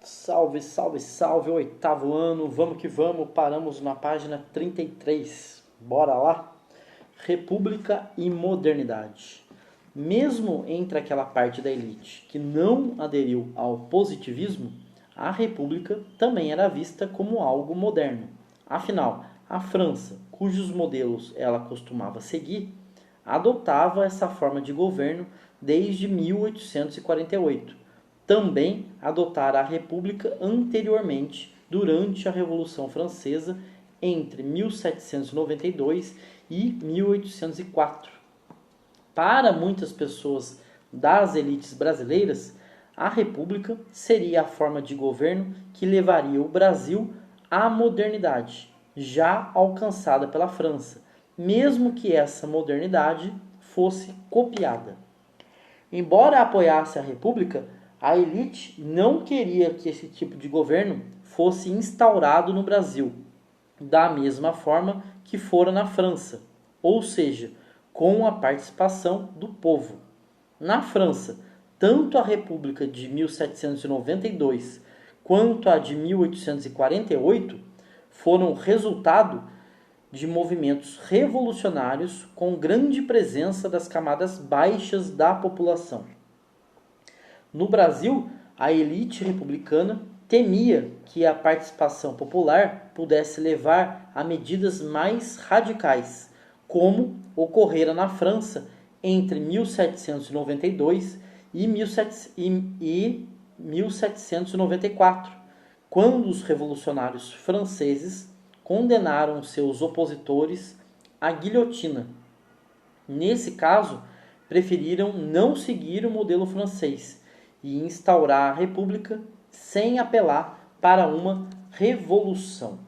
Salve, salve, salve, oitavo ano, vamos que vamos, paramos na página 33. Bora lá? República e modernidade. Mesmo entre aquela parte da elite que não aderiu ao positivismo, a república também era vista como algo moderno. Afinal, a França, cujos modelos ela costumava seguir, adotava essa forma de governo desde 1848. Também adotara a república anteriormente, durante a Revolução Francesa, entre 1792 e 1804. Para muitas pessoas das elites brasileiras, a república seria a forma de governo que levaria o Brasil à modernidade, já alcançada pela França, mesmo que essa modernidade fosse copiada. Embora apoiasse a república, a elite não queria que esse tipo de governo fosse instaurado no Brasil, da mesma forma que fora na França, ou seja, com a participação do povo. Na França, tanto a República de 1792 quanto a de 1848 foram resultado de movimentos revolucionários com grande presença das camadas baixas da população. No Brasil, a elite republicana temia que a participação popular pudesse levar a medidas mais radicais, como ocorrera na França entre 1792 e 1794, quando os revolucionários franceses condenaram seus opositores à guilhotina. Nesse caso, preferiram não seguir o modelo francês e instaurar a república sem apelar para uma revolução.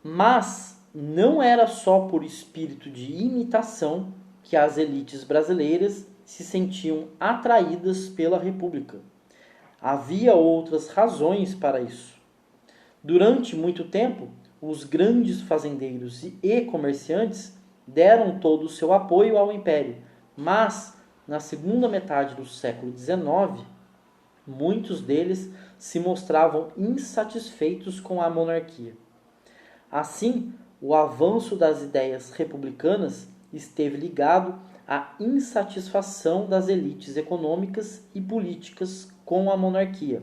Mas não era só por espírito de imitação que as elites brasileiras se sentiam atraídas pela república. Havia outras razões para isso. Durante muito tempo, os grandes fazendeiros e comerciantes deram todo o seu apoio ao império, mas na segunda metade do século XIX, muitos deles se mostravam insatisfeitos com a monarquia. Assim, o avanço das ideias republicanas esteve ligado à insatisfação das elites econômicas e políticas com a monarquia,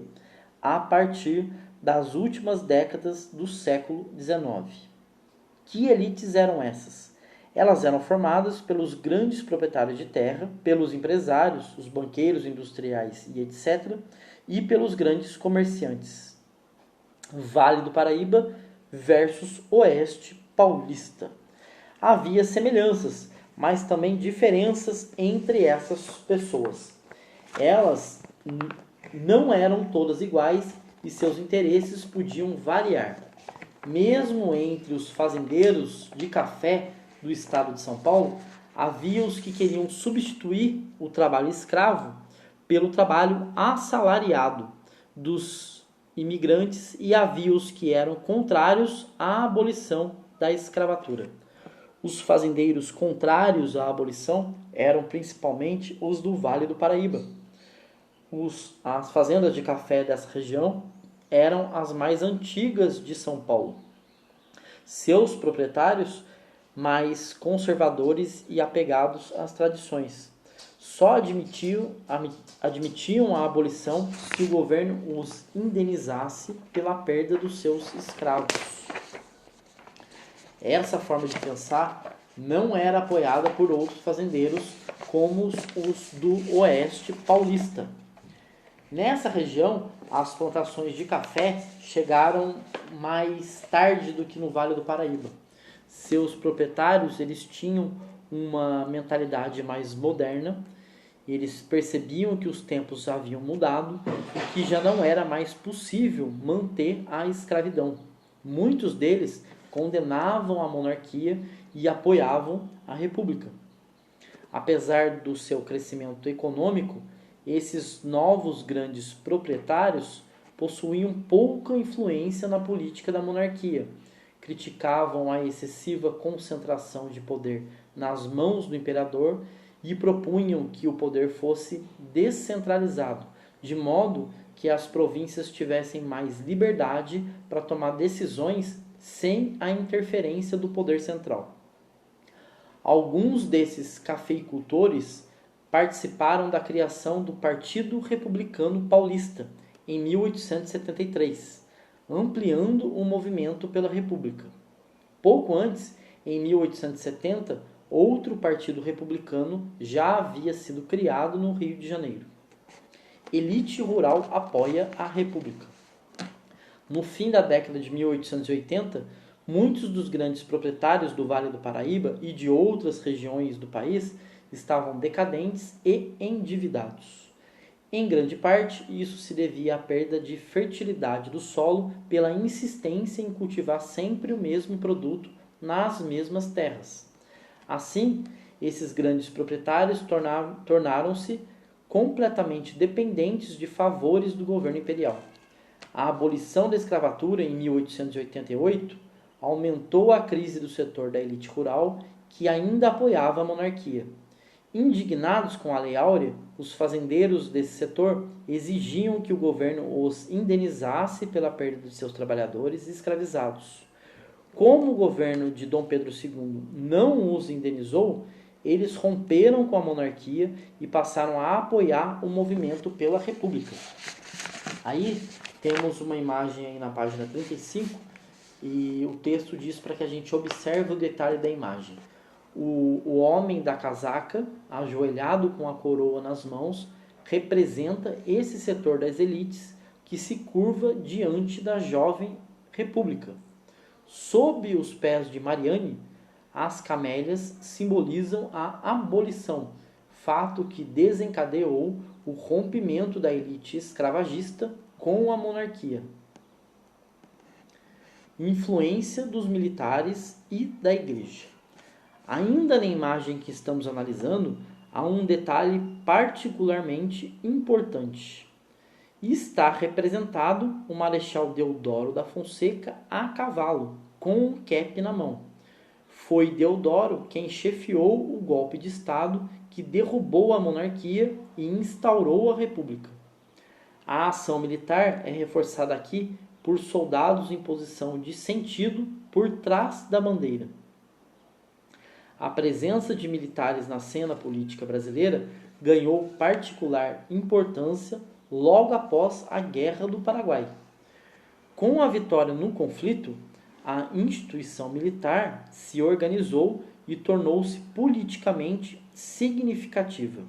a partir das últimas décadas do século XIX. Que elites eram essas? Elas eram formadas pelos grandes proprietários de terra, pelos empresários, os banqueiros, industriais e etc., e pelos grandes comerciantes. Vale do Paraíba versus Oeste Paulista. Havia semelhanças, mas também diferenças entre essas pessoas. Elas não eram todas iguais e seus interesses podiam variar. Mesmo entre os fazendeiros de café do estado de São Paulo, havia os que queriam substituir o trabalho escravo pelo trabalho assalariado dos imigrantes e havia os que eram contrários à abolição da escravatura. Os fazendeiros contrários à abolição eram principalmente os do Vale do Paraíba. As fazendas de café dessa região eram as mais antigas de São Paulo. Seus proprietários, mais conservadores e apegados às tradições, só admitiam a abolição se o governo os indenizasse pela perda dos seus escravos. Essa forma de pensar não era apoiada por outros fazendeiros como os do Oeste Paulista. Nessa região, as plantações de café chegaram mais tarde do que no Vale do Paraíba. Seus proprietários eles tinham uma mentalidade mais moderna, eles percebiam que os tempos haviam mudado e que já não era mais possível manter a escravidão. Muitos deles condenavam a monarquia e apoiavam a república. Apesar do seu crescimento econômico, esses novos grandes proprietários possuíam pouca influência na política da monarquia. Criticavam a excessiva concentração de poder nas mãos do imperador e propunham que o poder fosse descentralizado, de modo que as províncias tivessem mais liberdade para tomar decisões sem a interferência do poder central. Alguns desses cafeicultores participaram da criação do Partido Republicano Paulista em 1873, ampliando o movimento pela República. Pouco antes, em 1870, outro partido republicano já havia sido criado no Rio de Janeiro. Elite rural apoia a República. No fim da década de 1880, muitos dos grandes proprietários do Vale do Paraíba e de outras regiões do país estavam decadentes e endividados. Em grande parte, isso se devia à perda de fertilidade do solo pela insistência em cultivar sempre o mesmo produto nas mesmas terras. Assim, esses grandes proprietários tornaram-se completamente dependentes de favores do governo imperial. A abolição da escravatura em 1888 aumentou a crise do setor da elite rural, que ainda apoiava a monarquia. Indignados com a Lei Áurea, os fazendeiros desse setor exigiam que o governo os indenizasse pela perda de seus trabalhadores escravizados. Como o governo de Dom Pedro II não os indenizou, eles romperam com a monarquia e passaram a apoiar o movimento pela República. Aí temos uma imagem aí na página 35 e o texto diz para que a gente observe o detalhe da imagem. O homem da casaca, ajoelhado com a coroa nas mãos, representa esse setor das elites que se curva diante da jovem república. Sob os pés de Mariane, as camélias simbolizam a abolição, fato que desencadeou o rompimento da elite escravagista com a monarquia. Influência dos militares e da igreja. Ainda na imagem que estamos analisando, há um detalhe particularmente importante. Está representado o Marechal Deodoro da Fonseca a cavalo, com um cap na mão. Foi Deodoro quem chefiou o golpe de Estado que derrubou a monarquia e instaurou a República. A ação militar é reforçada aqui por soldados em posição de sentido por trás da bandeira. A presença de militares na cena política brasileira ganhou particular importância logo após a Guerra do Paraguai. Com a vitória no conflito, a instituição militar se organizou e tornou-se politicamente significativa.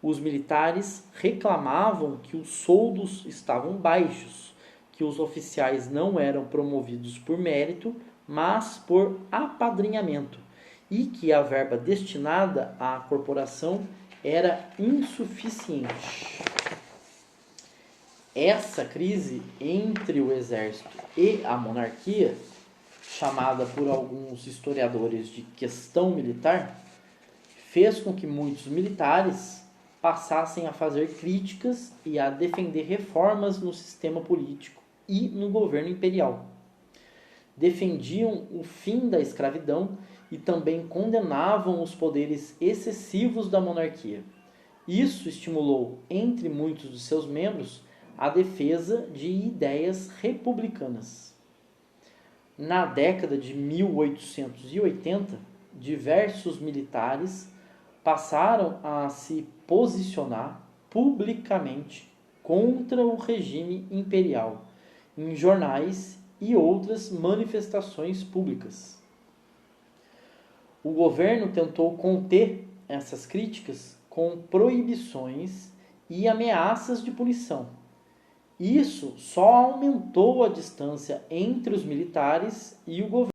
Os militares reclamavam que os soldos estavam baixos, que os oficiais não eram promovidos por mérito, mas por apadrinhamento, e que a verba destinada à corporação era insuficiente. Essa crise entre o exército e a monarquia, chamada por alguns historiadores de questão militar, fez com que muitos militares passassem a fazer críticas e a defender reformas no sistema político e no governo imperial. Defendiam o fim da escravidão e também condenavam os poderes excessivos da monarquia. Isso estimulou, entre muitos de seus membros, a defesa de ideias republicanas. Na década de 1880, diversos militares passaram a se posicionar publicamente contra o regime imperial em jornais e outras manifestações públicas. O governo tentou conter essas críticas com proibições e ameaças de punição. Isso só aumentou a distância entre os militares e o governo.